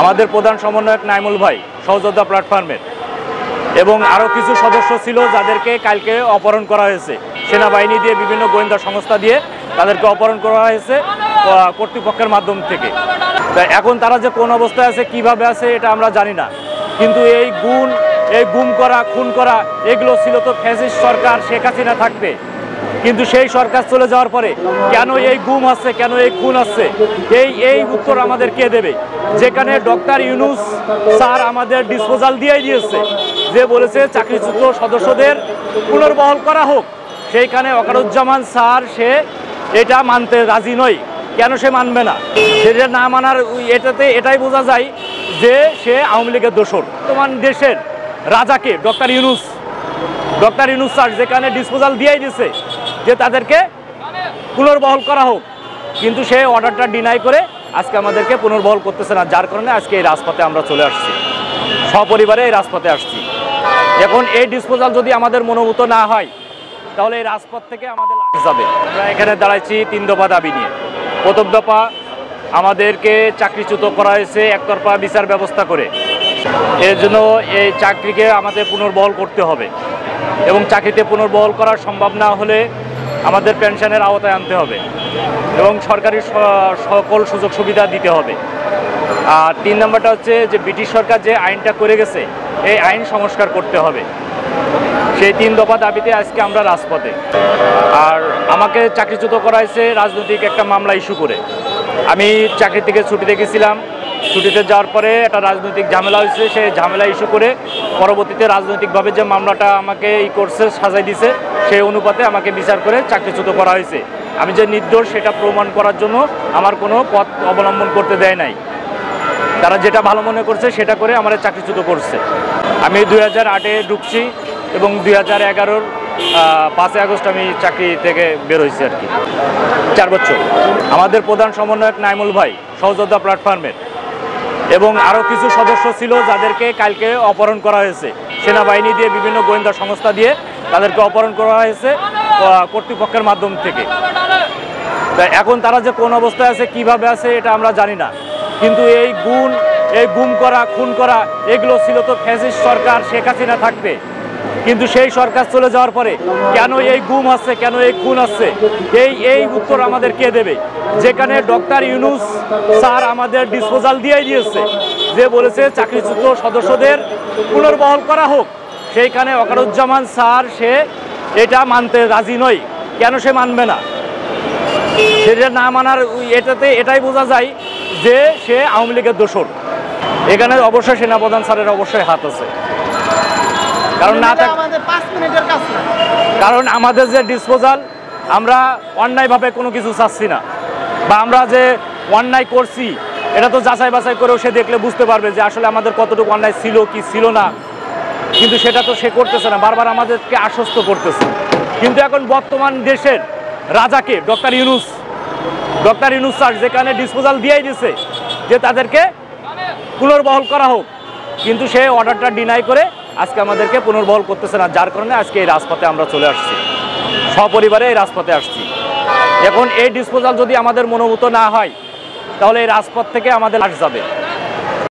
আমাদের প্রধান সমন্বয়ক নাইমুল ভাই সহযোদ্ধা প্ল্যাটফর্মের এবং আরও কিছু সদস্য ছিল যাদেরকে কালকে অপহরণ করা হয়েছে। সেনাবাহিনী দিয়ে বিভিন্ন গোয়েন্দা সংস্থা দিয়ে তাদেরকে অপহরণ করা হয়েছে কর্তৃপক্ষের মাধ্যম থেকে। এখন তারা যে কোন অবস্থায় আছে, কিভাবে আছে, এটা আমরা জানি না। কিন্তু এই গুম করা, খুন করা এগুলো ছিল তো ফ্যাসিস্ট সরকার শেখ হাসিনা থাকবে। কিন্তু সেই সরকার চলে যাওয়ার পরে কেন এই গুম আসছে, কেন এই খুন আসছে, এই উত্তর আমাদের কে দেবে? যেখানে ডক্টর ইউনূস স্যার আমাদের ডিসপোজাল দিয়েই দিয়েছে, যে বলেছে চাকরিচ্যুত সদস্যদের পুনর্বহাল করা হোক, সেইখানে ওয়াকারুজ্জামান স্যার সে এটা মানতে রাজি নয়। কেন সে মানবে না? সেটা না মানার এটাই বোঝা যায় যে সে আওয়ামী লীগের দোসর। বর্তমান দেশের রাজাকে ডক্টর ইউনূস স্যার যেখানে ডিসপোজাল দিয়েই দিয়েছে যে তাদেরকে পুনর্বহাল করা হোক, কিন্তু সে অর্ডারটা ডিনাই করে আজকে আমাদেরকে পুনর্বহাল করতেছে না, যার কারণে আজকে এই রাজপথে আমরা চলে আসছি, সপরিবারে এই রাজপথে আসছি। এখন এই ডিসপোজাল যদি আমাদের মনোভূত না হয়, তাহলে এই রাজপথ থেকে আমাদের যাবে। আমরা এখানে দাঁড়াইছি 3 দফা দাবি নিয়ে। প্রথম দফা, আমাদেরকে চাকরিচ্যুত করা হয়েছে একতরফা বিচার ব্যবস্থা করে। এর জন্য এই চাকরিকে আমাদের পুনর্বহাল করতে হবে এবং চাকরিতে পুনর্বহাল করা সম্ভব না হলে আমাদের পেনশনের আওতায় আনতে হবে এবং সরকারি সকল সুযোগ সুবিধা দিতে হবে। আর 3 নম্বরটা হচ্ছে যে ব্রিটিশ সরকার যে আইনটা করে গেছে, এই আইন সংস্কার করতে হবে। সেই 3 দফা দাবিতে আজকে আমরা রাজপথে। আর আমাকে চাকরিচ্যুত করা হয়েছে রাজনৈতিক একটা মামলা ইস্যু করে। আমি চাকরি থেকে ছুটিতে গেছিলাম, ছুটিতে যাওয়ার পরে একটা রাজনৈতিক ঝামেলা হয়েছে, সেই ঝামেলা ইস্যু করে পরবর্তীতে রাজনৈতিকভাবে যে মামলাটা আমাকে করছে, সাজাই দিছে, সেই অনুপাতে আমাকে বিচার করে চাকরিচ্যুত করা হয়েছে। আমি যে নির্দোষ সেটা প্রমাণ করার জন্য আমার কোনো পথ অবলম্বন করতে দেয় নাই। তারা যেটা ভালো মনে করছে সেটা করে আমার চাকরিচ্যুত করছে। আমি 2008-এ ঢুকছি এবং 2011-র 5 আগস্ট আমি চাকরি থেকে বের হয়েছি আর কি, 4 বছর। আমাদের প্রধান সমন্বয়ক নাইমুল ভাই সহযোদ্ধা প্ল্যাটফর্মের এবং আরও কিছু সদস্য ছিল যাদেরকে কালকে অপহরণ করা হয়েছে। সেনাবাহিনী দিয়ে বিভিন্ন গোয়েন্দা সংস্থা দিয়ে তাদেরকে অপহরণ করা হয়েছে কর্তৃপক্ষের মাধ্যম থেকে। এখন তারা যে কোন অবস্থায় আছে, কিভাবে আছে, এটা আমরা জানি না। কিন্তু এই গুম করা, খুন করা এগুলো ছিল তো ফ্যাসিস্ট সরকার শেখ হাসিনা থাকবে। কিন্তু সেই সরকার চলে যাওয়ার পরে কেন এই গুম আসছে, কেন এই খুন আসছে, এই উত্তর আমাদের কে দেবে? যেখানে ডক্টর ইউনূস স্যার আমাদের ডিসপোজাল দিয়েই দিয়েছে, যে বলেছে চাকরিচ্যুত সদস্যদের পুনর্বহাল করা হোক, সেইখানে ওয়াকারুজ্জামান স্যার সে এটা মানতে রাজি নয়। কেন সে মানবে না? সেটা না মানার এটাই বোঝা যায় যে সে আওয়ামী লীগের দোসর। এখানে অবশ্যই সেনাপ্রধান স্যারের অবশ্যই হাত আছে, কারণ আমাদের যে ডিসপোজাল, আমরা অন্যায়ভাবে কোনো কিছু চাচ্ছি না, বা আমরা যে অন্যায় করছি এটা তো যাচাই বাছাই করেও সে দেখলে বুঝতে পারবে যে আসলে আমাদের কতটুকু অন্যায় ছিল কি ছিল না। কিন্তু সেটা তো সে করতেছে না, বারবার আমাদেরকে আশ্বস্ত করতেছে। কিন্তু এখন বর্তমান দেশের রাজাকে ডক্টর ইউনূস স্যার যেখানে ডিসপোজাল দিয়েই দিয়েছে যে তাদেরকে পুনর্বহাল করা হোক, কিন্তু সে অর্ডারটা ডিনাই করে আজকে আমাদেরকে পুনর্বহাল করতেছে না, যার কারণে আজকে এই রাজপথে আমরা চলে আসছি, সপরিবারে এই রাজপথে আসছি। এখন এই ডিসপোজাল যদি আমাদের মনোভূত না হয়, তাহলে এই রাজপথ থেকে আমাদের যাবে।